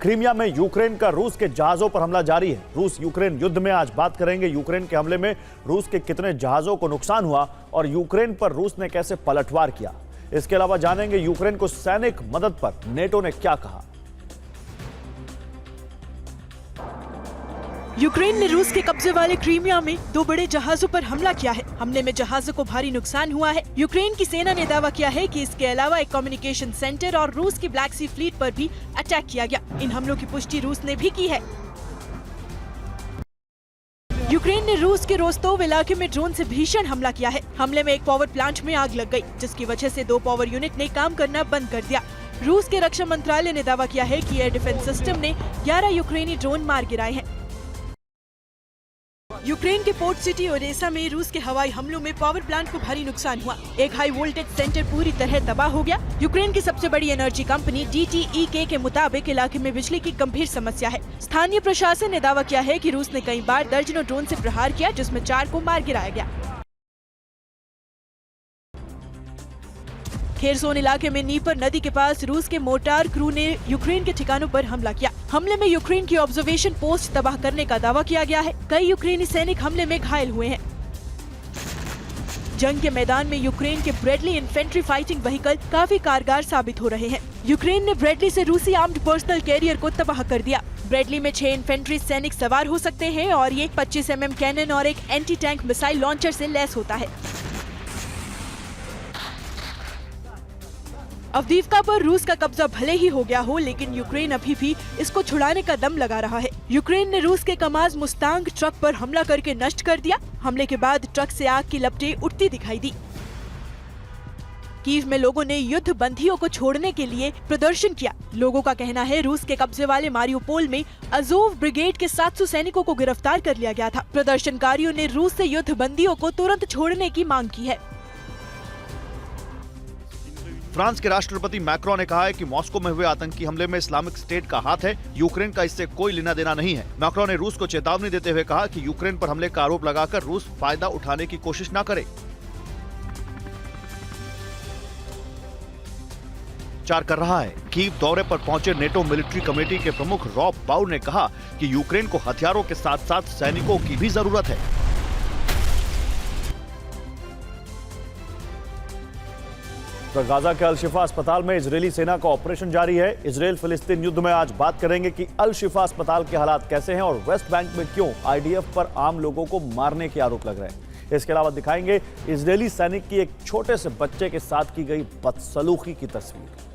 Crimea में Ukraine का रूस के जहाजों पर हमला जारी है। रूस यूक्रेन युद्ध में आज बात करेंगे यूक्रेन के हमले में रूस के कितने जहाजों को नुकसान हुआ और यूक्रेन पर रूस ने कैसे पलटवार किया। इसके अलावा जानेंगे यूक्रेन को सैनिक मदद पर नेटो ने क्या कहा। यूक्रेन ने रूस के कब्जे वाले क्रीमिया में 2 बड़े जहाजों पर हमला किया है। हमले में जहाजों को भारी नुकसान हुआ है। यूक्रेन की सेना ने दावा किया है कि इसके अलावा एक कम्युनिकेशन सेंटर और रूस की ब्लैक सी फ्लीट पर भी अटैक किया गया। इन हमलों की पुष्टि रूस ने भी की है। यूक्रेन ने रूस के रोस्तोव इलाके में ड्रोन से भीषण हमला किया है। हमले में एक पावर प्लांट में आग लग गई, जिसकी वजह से 2 पावर यूनिट ने काम करना बंद कर दिया। रूस के रक्षा मंत्रालय ने दावा किया है कि एयर डिफेंस सिस्टम ने 11 यूक्रेनी ड्रोन मार गिराए हैं। यूक्रेन के पोर्ट सिटी ओडेसा में रूस के हवाई हमलों में पावर प्लांट को भारी नुकसान हुआ। एक हाई वोल्टेज सेंटर पूरी तरह तबाह हो गया। यूक्रेन की सबसे बड़ी एनर्जी कंपनी DTEK के मुताबिक इलाके में बिजली की गंभीर समस्या है। स्थानीय प्रशासन ने दावा किया है कि रूस ने कई बार दर्जनों ड्रोन से प्रहार किया, जिसमें 4 को मार गिराया गया। खेरसोन इलाके में नीपर नदी के पास रूस के मोर्टार क्रू ने यूक्रेन के ठिकानों पर हमला किया। हमले में यूक्रेन की ऑब्जर्वेशन पोस्ट तबाह करने का दावा किया गया है। कई यूक्रेनी सैनिक हमले में घायल हुए हैं। जंग के मैदान में यूक्रेन के ब्रेडली इन्फेंट्री फाइटिंग व्हीकल काफी कारगर साबित हो रहे हैं। यूक्रेन ने ब्रेडली से रूसी आर्म्ड पर्सनल कैरियर को तबाह कर दिया। ब्रेडली में 6 इन्फेंट्री सैनिक सवार हो सकते हैं और ये 25 mm कैनन और एक एंटी टैंक मिसाइल लॉन्चर से लैस होता है। अवदीवका पर रूस का कब्जा भले ही हो गया हो, लेकिन यूक्रेन अभी भी इसको छुड़ाने का दम लगा रहा है। यूक्रेन ने रूस के कमाज मुस्तांग ट्रक पर हमला करके नष्ट कर दिया। हमले के बाद ट्रक से आग की लपटें उठती दिखाई दी। कीव में लोगों ने युद्ध बंदियों को छोड़ने के लिए प्रदर्शन किया। लोगों का कहना है रूस के कब्जे वाले मारियोपोल में अजोव ब्रिगेड के 700 सैनिकों को गिरफ्तार कर लिया गया था। प्रदर्शनकारियों ने रूस से युद्ध बंदियों को तुरंत छोड़ने की मांग की है। फ्रांस के राष्ट्रपति मैक्रों ने कहा है कि मॉस्को में हुए आतंकी हमले में इस्लामिक स्टेट का हाथ है। यूक्रेन का इससे कोई लेना देना नहीं है। मैक्रों ने रूस को चेतावनी देते हुए कहा कि यूक्रेन पर हमले का आरोप लगाकर रूस फायदा उठाने की कोशिश न करे। प्रचार कर रहा है। कीव दौरे पर पहुंचे नेटो मिलिट्री कमेटी के प्रमुख रॉब बाउर ने कहा कि यूक्रेन को हथियारों के साथ साथ सैनिकों की भी जरूरत है। तो गाजा के अल शिफा अस्पताल में इजरायली सेना का ऑपरेशन जारी है। इजरायल फिलिस्तीन युद्ध में आज बात करेंगे कि अल शिफा अस्पताल के हालात कैसे हैं और वेस्ट बैंक में क्यों IDF पर आम लोगों को मारने के आरोप लग रहे हैं। इसके अलावा दिखाएंगे इजरायली सैनिक की एक छोटे से बच्चे के साथ की गई बदसलूकी की तस्वीर।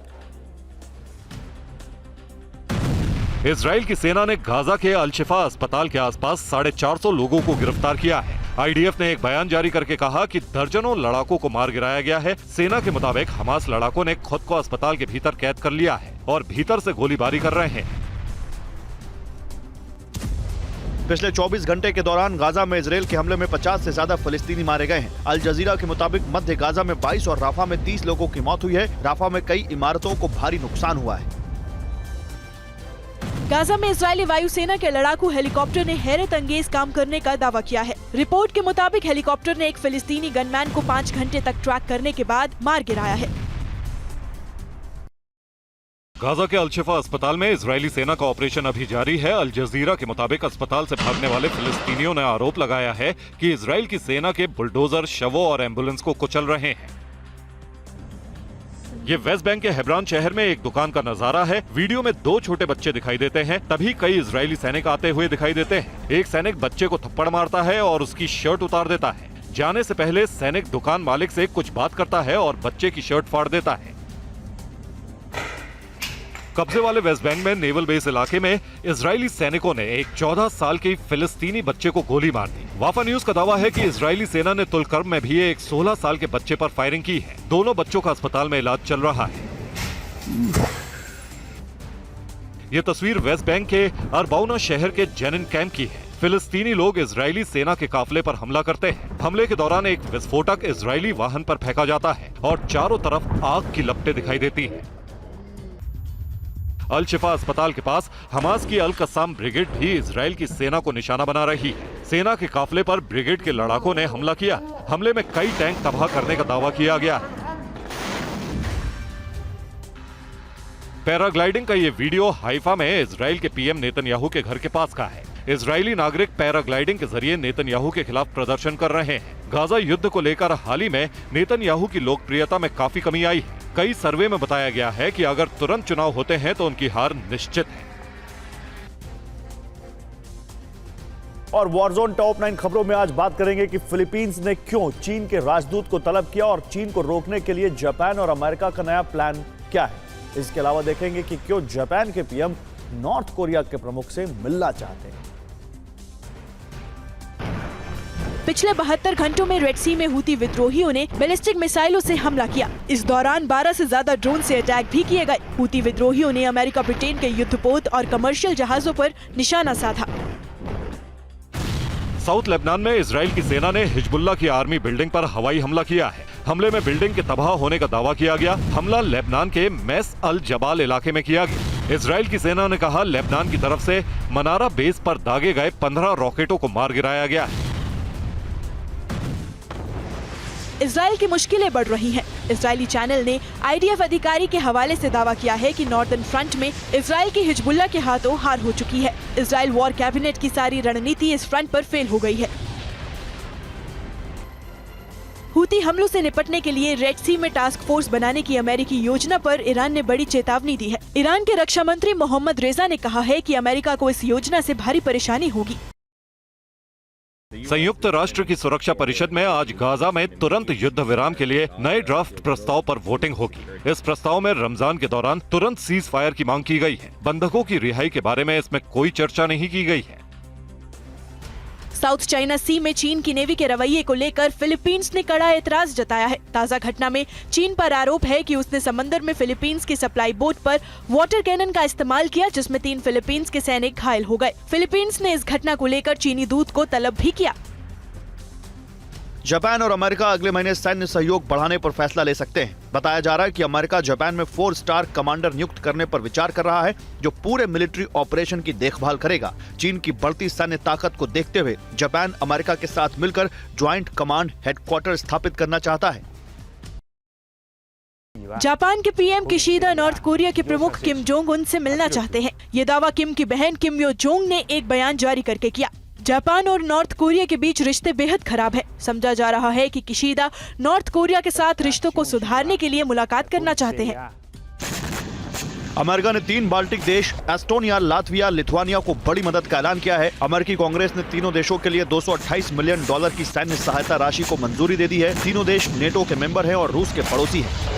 इजराइल की सेना ने गाजा के अल शिफा अस्पताल के आसपास 450 लोगों को गिरफ्तार किया है। IDF ने एक बयान जारी करके कहा कि दर्जनों लड़ाकों को मार गिराया गया है। सेना के मुताबिक हमास लड़ाकों ने खुद को अस्पताल के भीतर कैद कर लिया है और भीतर से गोलीबारी कर रहे हैं। पिछले 24 घंटे के दौरान गाजा में इजरायल के हमले में 50 से ज्यादा फिलिस्तीनी मारे गए हैं। अल जजीरा के मुताबिक मध्य गाजा में 22 और राफा में 30 लोगों की मौत हुई है। राफा में कई इमारतों को भारी नुकसान हुआ है। गाजा में इजरायली वायुसेना के लड़ाकू हेलीकॉप्टर ने हैरत अंगेज काम करने का दावा किया है। रिपोर्ट के मुताबिक हेलीकॉप्टर ने एक फिलिस्तीनी गनमैन को 5 घंटे तक ट्रैक करने के बाद मार गिराया है। गाजा के अल शिफा अस्पताल में इजरायली सेना का ऑपरेशन अभी जारी है। अल जजीरा के मुताबिक अस्पताल से भागने वाले फिलिस्तीनियों ने आरोप लगाया है कि इजरायल की सेना के बुलडोजर शवों और एम्बुलेंस को कुचल रहे हैं। ये वेस्ट बैंक के हेब्रॉन शहर में एक दुकान का नजारा है। वीडियो में 2 छोटे बच्चे दिखाई देते हैं। तभी कई इजरायली सैनिक आते हुए दिखाई देते हैं। एक सैनिक बच्चे को थप्पड़ मारता है और उसकी शर्ट उतार देता है। जाने से पहले सैनिक दुकान मालिक से कुछ बात करता है और बच्चे की शर्ट फाड़ देता है। कब्जे वाले वेस्ट बैंक में नेवल बेस इलाके में इजरायली सैनिकों ने एक 14 साल के फिलिस्तीनी बच्चे को गोली मार दी। वाफा न्यूज का दावा है कि इजरायली सेना ने तुलकर्म में भी एक 16 साल के बच्चे पर फायरिंग की है। दोनों बच्चों का अस्पताल में इलाज चल रहा है। ये तस्वीर वेस्ट बैंक के अरबाउना शहर के जेनिन कैंप की है। फिलिस्तीनी लोग इजरायली सेना के काफिले पर हमला करते हैं। हमले के दौरान एक विस्फोटक इजरायली वाहन पर फेंका जाता है और चारों तरफ आग की लपटें दिखाई देती हैं। अल शिफा अस्पताल के पास हमास की अल कस्साम ब्रिगेड भी इजरायल की सेना को निशाना बना रही है। सेना के काफिले पर ब्रिगेड के लड़ाकों ने हमला किया। हमले में कई टैंक तबाह करने का दावा किया गया है। पैराग्लाइडिंग का ये वीडियो हाइफा में इजराइल के पीएम नेतन्याहू के घर के पास का है। इजरायली नागरिक पैराग्लाइडिंग के जरिए नेतन्याहू के खिलाफ प्रदर्शन कर रहे हैं। गाजा युद्ध को लेकर हाल ही में नेतन्याहू की लोकप्रियता में काफी कमी आई है। कई सर्वे में बताया गया है कि अगर तुरंत चुनाव होते हैं तो उनकी हार निश्चित है। और वॉरजोन टॉप 9 खबरों में आज बात करेंगे कि फिलीपींस ने क्यों चीन के राजदूत को तलब किया और चीन को रोकने के लिए जापान और अमेरिका का नया प्लान क्या है। इसके अलावा देखेंगे कि क्यों जापान के पीएम नॉर्थ कोरिया के प्रमुख से मिलना चाहते हैं। पिछले 72 घंटों में रेड सी में हूती विद्रोहियों ने बैलिस्टिक मिसाइलों से हमला किया। इस दौरान 12 से ज्यादा ड्रोन से अटैक भी किए गए। हूती विद्रोहियों ने अमेरिका ब्रिटेन के युद्धपोत और कमर्शियल जहाजों पर निशाना साधा। साउथ लेबनान में इजराइल की सेना ने हिजबुल्लाह की आर्मी बिल्डिंग पर हवाई हमला किया है। हमले में बिल्डिंग के तबाह होने का दावा किया गया। हमला लेबनान के मैस अल जबाल इलाके में किया गया। इजराइल की सेना ने कहा लेबनान की तरफ से मनारा बेस पर दागे गए 15 रॉकेटों को मार गिराया गया है। इजराइल की मुश्किलें बढ़ रही हैं। इजरायली चैनल ने आईडीएफ अधिकारी के हवाले से दावा किया है कि नॉर्दर्न फ्रंट में इजराइल की हिजबुल्लाह के हाथों हार हो चुकी है। इजराइल वॉर कैबिनेट की सारी रणनीति इस फ्रंट पर फेल हो गई है। हूती हमलों से निपटने के लिए रेड सी में टास्क फोर्स बनाने की अमेरिकी योजना पर ईरान ने बड़ी चेतावनी दी है। ईरान के रक्षा मंत्री मोहम्मद रेजा ने कहा है कि अमेरिका को इस योजना से भारी परेशानी होगी। संयुक्त राष्ट्र की सुरक्षा परिषद में आज गाजा में तुरंत युद्ध विराम के लिए नए ड्राफ्ट प्रस्ताव पर वोटिंग होगी। इस प्रस्ताव में रमजान के दौरान तुरंत सीज फायर की मांग की गई है। बंधकों की रिहाई के बारे में इसमें कोई चर्चा नहीं की गई है। साउथ चाइना सी में चीन की नेवी के रवैये को लेकर फिलीपींस ने कड़ा एतराज जताया है। ताजा घटना में चीन पर आरोप है कि उसने समंदर में फिलीपींस की सप्लाई बोट पर वाटर कैनन का इस्तेमाल किया, जिसमें 3 फिलीपींस के सैनिक घायल हो गए। फिलीपींस ने इस घटना को लेकर चीनी दूत को तलब भी किया। जापान और अमेरिका अगले महीने सैन्य सहयोग बढ़ाने पर फैसला ले सकते हैं। बताया जा रहा है कि अमेरिका जापान में 4 स्टार कमांडर नियुक्त करने पर विचार कर रहा है, जो पूरे मिलिट्री ऑपरेशन की देखभाल करेगा। चीन की बढ़ती सैन्य ताकत को देखते हुए जापान अमेरिका के साथ मिलकर ज्वाइंट कमांड हेडक्वार्टर स्थापित करना चाहता है। जापान के पीएम किशिदा नॉर्थ कोरिया के प्रमुख किम जोंग उन से मिलना चाहते हैं। ये दावा किम की बहन किम यो जोंग ने एक बयान जारी करके किया। जापान और नॉर्थ कोरिया के बीच रिश्ते बेहद खराब है। समझा जा रहा है कि किशिदा नॉर्थ कोरिया के साथ रिश्तों को सुधारने के लिए मुलाकात करना चाहते हैं। अमेरिका ने 3 बाल्टिक देश एस्टोनिया, लातविया, लिथुआनिया को बड़ी मदद का ऐलान किया है। अमेरिकी कांग्रेस ने तीनों देशों के लिए $228 मिलियन की सैन्य सहायता राशि को मंजूरी दे दी है। तीनों देश नेटो के मेंबर हैं और रूस के पड़ोसी हैं।